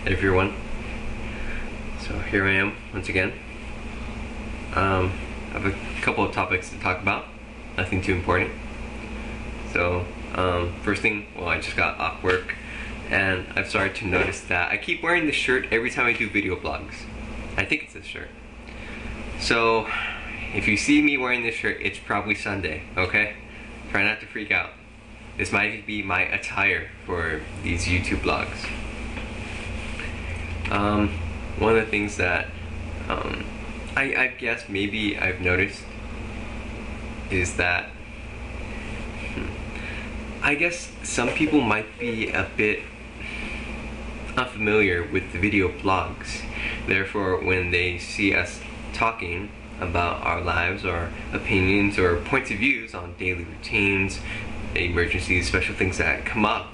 everyone. So here I am once again. I have a couple of topics to talk about, nothing too important. So first thing, well, I just got off work and I've started to notice that I keep wearing this shirt every time I do video blogs. I think it's this shirt. So if you see me wearing this shirt, it's probably Sunday, okay? Try not to freak out. This might be my attire for these YouTube vlogs. One of the things that I guess maybe I've noticed is that I guess some people might be a bit unfamiliar with the video blogs. Therefore, when they see us talking about our lives or opinions or points of views on daily routines, emergencies, special things that come up,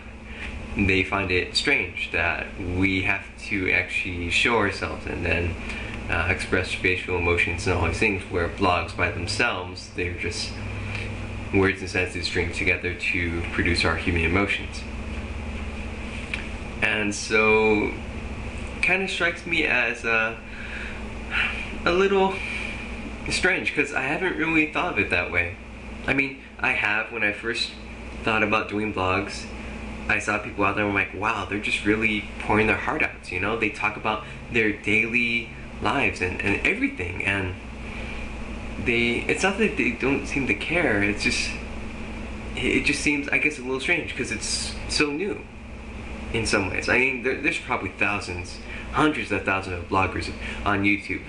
they find it strange that we have to actually show ourselves and then express facial emotions and all these things, where blogs by themselves, they're just words and sentences stringed together to produce our human emotions. And so kind of strikes me as a little strange, because I haven't really thought of it that way. I mean, I have. When I first thought about doing blogs, I saw people out there and I'm like, wow, they're just really pouring their heart out, you know? They talk about their daily lives and everything, and it's not that they don't seem to care, it just seems, I guess, a little strange because it's so new in some ways. I mean, there's probably thousands, hundreds of thousands of bloggers on YouTube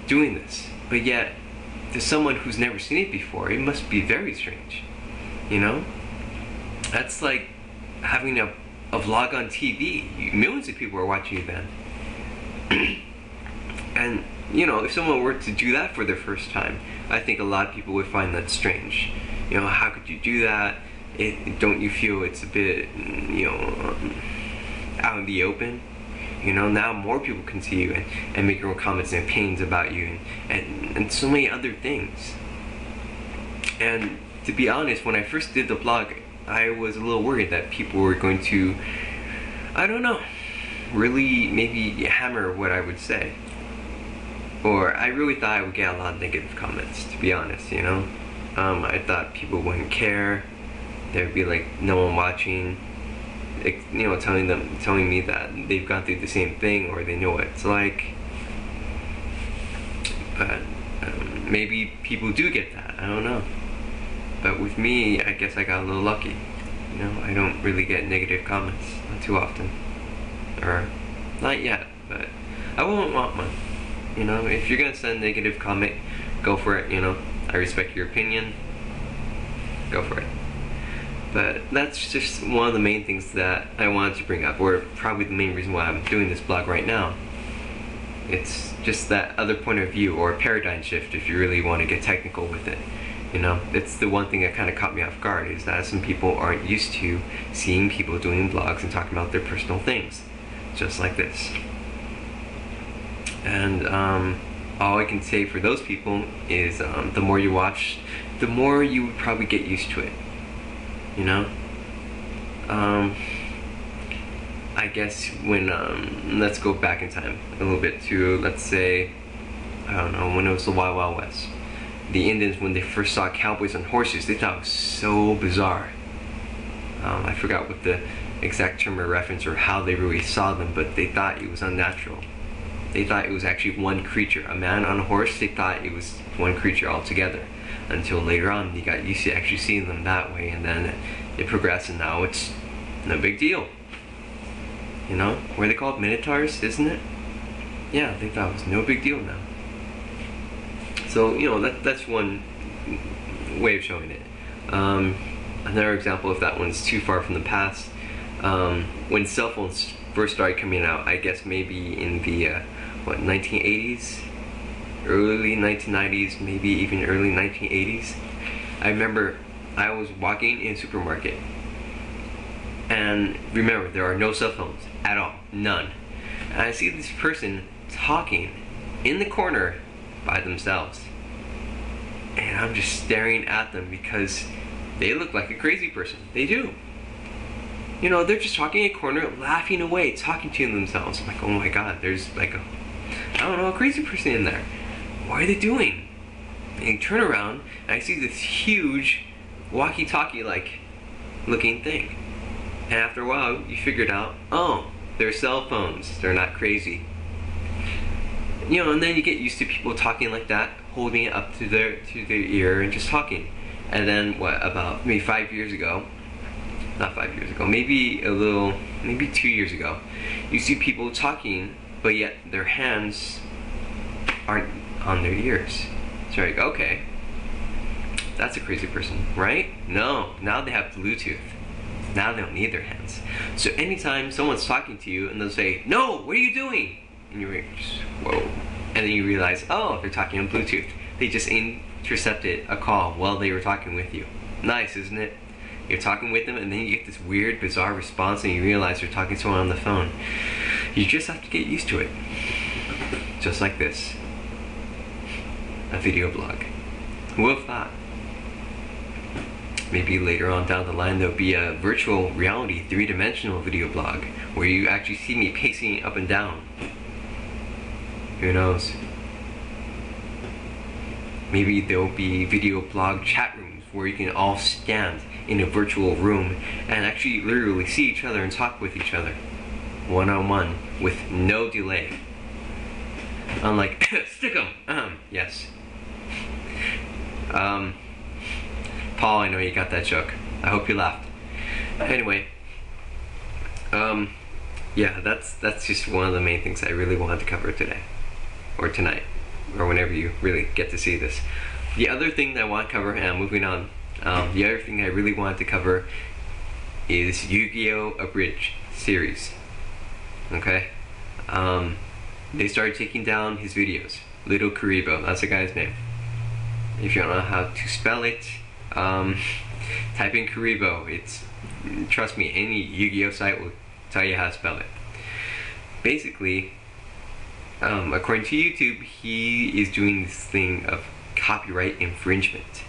doing this, but yet to someone who's never seen it before, it must be very strange, you know? That's like having a vlog on TV. Millions of people are watching you then. And, you know, if someone were to do that for their first time, I think a lot of people would find that strange. You know, how could you do that? Don't you feel it's a bit, you know, out in the open? You know, now more people can see you and make your own comments and opinions about you and so many other things. And to be honest, when I first did the blog, I was a little worried that people were going to, I don't know, really maybe hammer what I would say. Or I really thought I would get a lot of negative comments, to be honest, you know? I thought people wouldn't care. There'd be like no one watching, you know, telling me that they've gone through the same thing or they know what it's like. But maybe people do get that, I don't know. But with me, I guess I got a little lucky. You know, I don't really get negative comments, not too often. Or, not yet, but I won't want one. You know, if you're gonna send a negative comment, go for it, you know. I respect your opinion, go for it. But that's just one of the main things that I wanted to bring up, or probably the main reason why I'm doing this blog right now. It's just that other point of view, or paradigm shift, if you really want to get technical with it. You know, it's the one thing that kind of caught me off guard, is that some people aren't used to seeing people doing vlogs and talking about their personal things, just like this. And all I can say for those people is the more you watch, the more you would probably get used to it, you know? I guess when, let's go back in time a little bit to, let's say, I don't know, when it was the Wild Wild West. The Indians, when they first saw cowboys on horses, they thought it was so bizarre. I forgot what the exact term or reference or how they really saw them, but they thought it was unnatural. They thought it was actually one creature. A man on a horse, they thought it was one creature altogether. Until later on, they got used to actually seeing them that way, and then it progressed, and now it's no big deal. You know? What are they called? Minotaurs, isn't it? Yeah, they thought it was no big deal now. So, you know, that's one way of showing it. Another example, if that one's too far from the past, when cell phones first started coming out, I guess maybe in the, 1980s? Early 1990s, maybe even early 1980s. I remember I was walking in a supermarket, and remember, there are no cell phones at all, none. And I see this person talking in the corner by themselves, and I'm just staring at them because they look like a crazy person. They do. You know, they're just talking in a corner, laughing away, talking to themselves. I'm like, oh my god, there's like I don't know, a crazy person in there. What are they doing? And you turn around, and I see this huge walkie-talkie like looking thing. And after a while, you figured out, oh, they're cell phones. They're not crazy. You know, and then you get used to people talking like that, holding it up to their ear and just talking. And then what? About maybe 5 years ago, not 5 years ago, maybe 2 years ago, you see people talking, but yet their hands aren't on their ears. So you're like, okay, that's a crazy person, right? No, now they have Bluetooth. Now they don't need their hands. So anytime someone's talking to you and they'll say, no, what are you doing? And you're just, whoa. And then you realize, oh, they're talking on Bluetooth. They just intercepted a call while they were talking with you. Nice, isn't it? You're talking with them and then you get this weird, bizarre response and you realize you're talking to someone on the phone. You just have to get used to it. Just like this. A video blog. Who would have thought? Maybe later on down the line there'll be a virtual reality 3-dimensional video blog where you actually see me pacing up and down. Who knows? Maybe there'll be video blog chat rooms where you can all stand in a virtual room and actually literally see each other and talk with each other. One-on-one with no delay. Unlike, stick 'em! Yes. Paul, I know you got that joke. I hope you laughed. Anyway, yeah, that's just one of the main things I really wanted to cover today, or tonight, or whenever you really get to see this. The other thing that I want to cover, and I'm moving on, the other thing I really wanted to cover is Yu-Gi-Oh! Abridged series. Okay? They started taking down his videos. LittleKuriboh, that's the guy's name. If you don't know how to spell it, type in Kuriboh. Trust me, any Yu-Gi-Oh site will tell you how to spell it. Basically, according to YouTube, he is doing this thing of copyright infringement.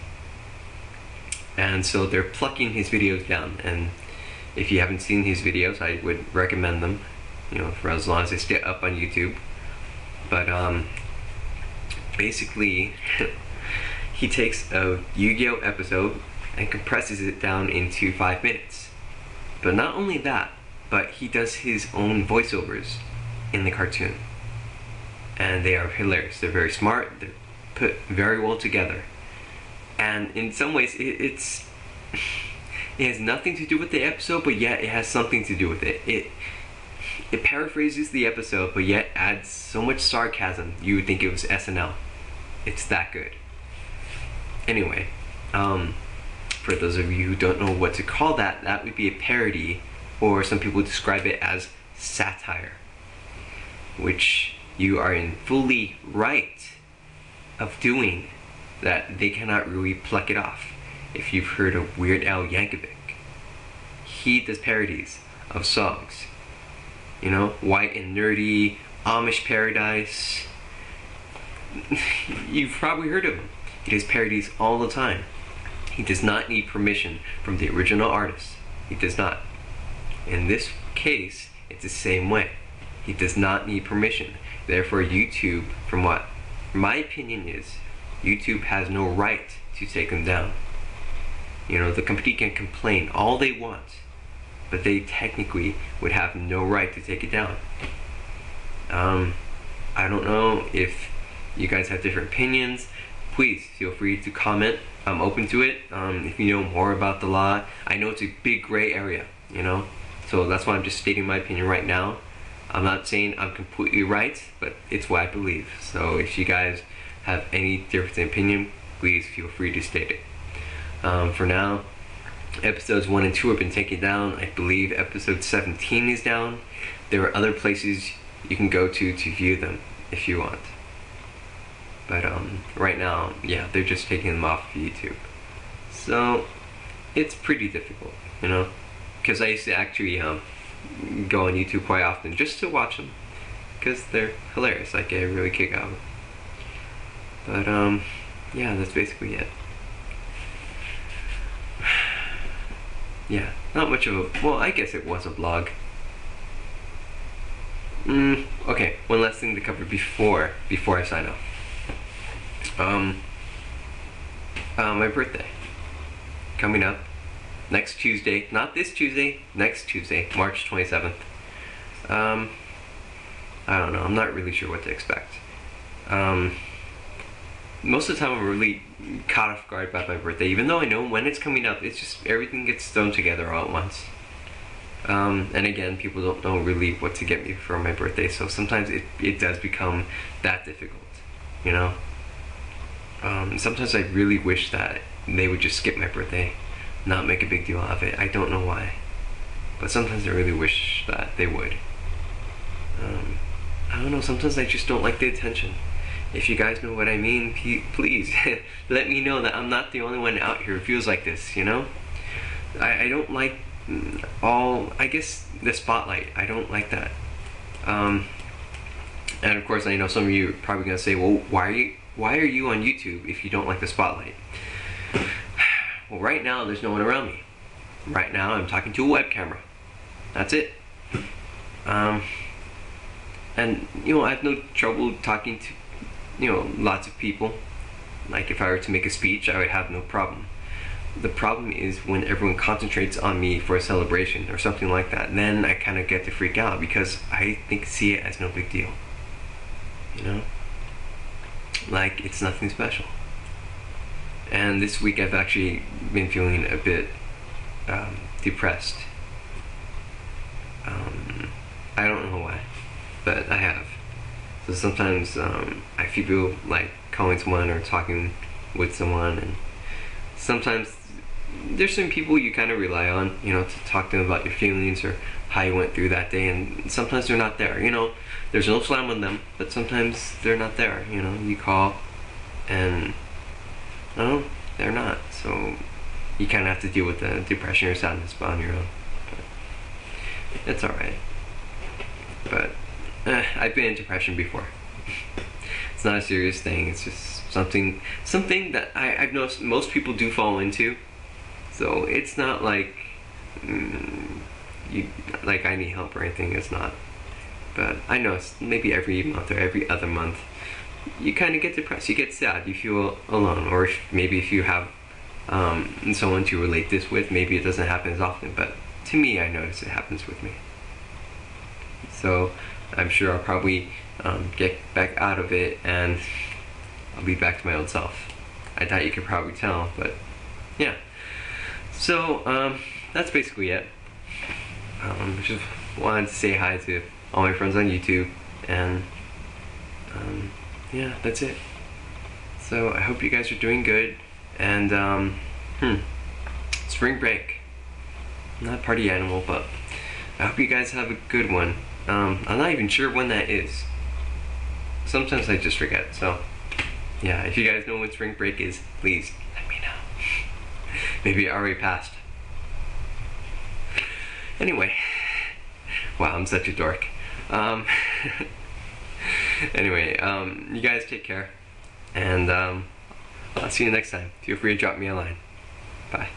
And so they're plucking his videos down. And if you haven't seen his videos, I would recommend them, you know, for as long as they stay up on YouTube. But basically, he takes a Yu-Gi-Oh episode and compresses it down into 5 minutes. But not only that, but he does his own voiceovers in the cartoon. And they are hilarious. They're very smart. They're put very well together. And in some ways, it has nothing to do with the episode, but yet it has something to do with it. It paraphrases the episode, but yet adds so much sarcasm you would think it was SNL. It's that good. Anyway, for those of you who don't know what to call that, that would be a parody, or some people describe it as satire, which you are in fully right of doing, that they cannot really pluck it off. If you've heard of Weird Al Yankovic, he does parodies of songs. You know, White and Nerdy, Amish Paradise. You've probably heard of him. He does parodies all the time. He does not need permission from the original artist. He does not. In this case, it's the same way. He does not need permission. Therefore, YouTube, from what my opinion is, YouTube has no right to take them down. You know, the company can complain all they want, but they technically would have no right to take it down. I don't know if you guys have different opinions. Please feel free to comment. I'm open to it. If you know more about the law, I know it's a big gray area, you know, so that's why I'm just stating my opinion right now. I'm not saying I'm completely right, but it's what I believe. So if you guys have any difference in opinion, please feel free to state it. For now, episodes 1 and 2 have been taken down. I believe episode 17 is down. There are other places you can go to view them if you want. But right now, yeah, they're just taking them off of YouTube. So it's pretty difficult, you know, because I used to actually go on YouTube quite often just to watch them, because they're hilarious. I get a really kick out of them. But yeah, that's basically it. Yeah, not much of a, well, I guess it was a blog. Okay, one last thing to cover before I sign off. My birthday coming up next Tuesday, not this Tuesday, next Tuesday, March 27th. I don't know, I'm not really sure what to expect. Most of the time I'm really caught off guard by my birthday, even though I know when it's coming up. It's just everything gets thrown together all at once. And again, people don't know really what to get me for my birthday, so sometimes it does become that difficult, you know? Sometimes I really wish that they would just skip my birthday, not make a big deal out of it. I don't know why, but sometimes I really wish that they would. I don't know, sometimes I just don't like the attention. If you guys know what I mean, please let me know that I'm not the only one out here who feels like this, you know? I don't like I guess the spotlight. I don't like that. And of course I know some of you are probably gonna say, well, why are you on YouTube if you don't like the spotlight? Well, right now there's no one around me. Right now I'm talking to a web camera. That's it. And you know, I have no trouble talking to, you know, lots of people. Like if I were to make a speech, I would have no problem. The problem is when everyone concentrates on me for a celebration or something like that. Then I kind of get to freak out because I see it as no big deal. You know? Like it's nothing special. And this week I've actually been feeling a bit depressed. I don't know why, but I have. So sometimes I feel like calling someone or talking with someone, and sometimes there's some people you kind of rely on, you know, to talk to them about your feelings or how you went through that day, and sometimes they're not there, you know. There's no slam on them, but sometimes they're not there, you know. You call and no, they're not, so you kind of have to deal with the depression or sadness on your own. But it's alright. But I've been in depression before. It's not a serious thing. It's just something that I've noticed most people do fall into. So it's not like like I need help or anything. It's not. But I know it's maybe every month or every other month you kind of get depressed. You get sad. You feel alone. Or maybe if you have someone to relate this with, maybe it doesn't happen as often. But to me, I notice it happens with me. So I'm sure I'll probably get back out of it and I'll be back to my old self. I doubt you could probably tell, but yeah. So that's basically it. Just wanted to say hi to all my friends on YouTube, and yeah, that's it. So I hope you guys are doing good, and spring break. I'm not a party animal, but I hope you guys have a good one. I'm not even sure when that is. Sometimes I just forget, so yeah, if you guys know when spring break is, please let me know. Maybe it already passed. Anyway, wow, I'm such a dork. Anyway, you guys take care, and I'll see you next time. Feel free to drop me a line. Bye.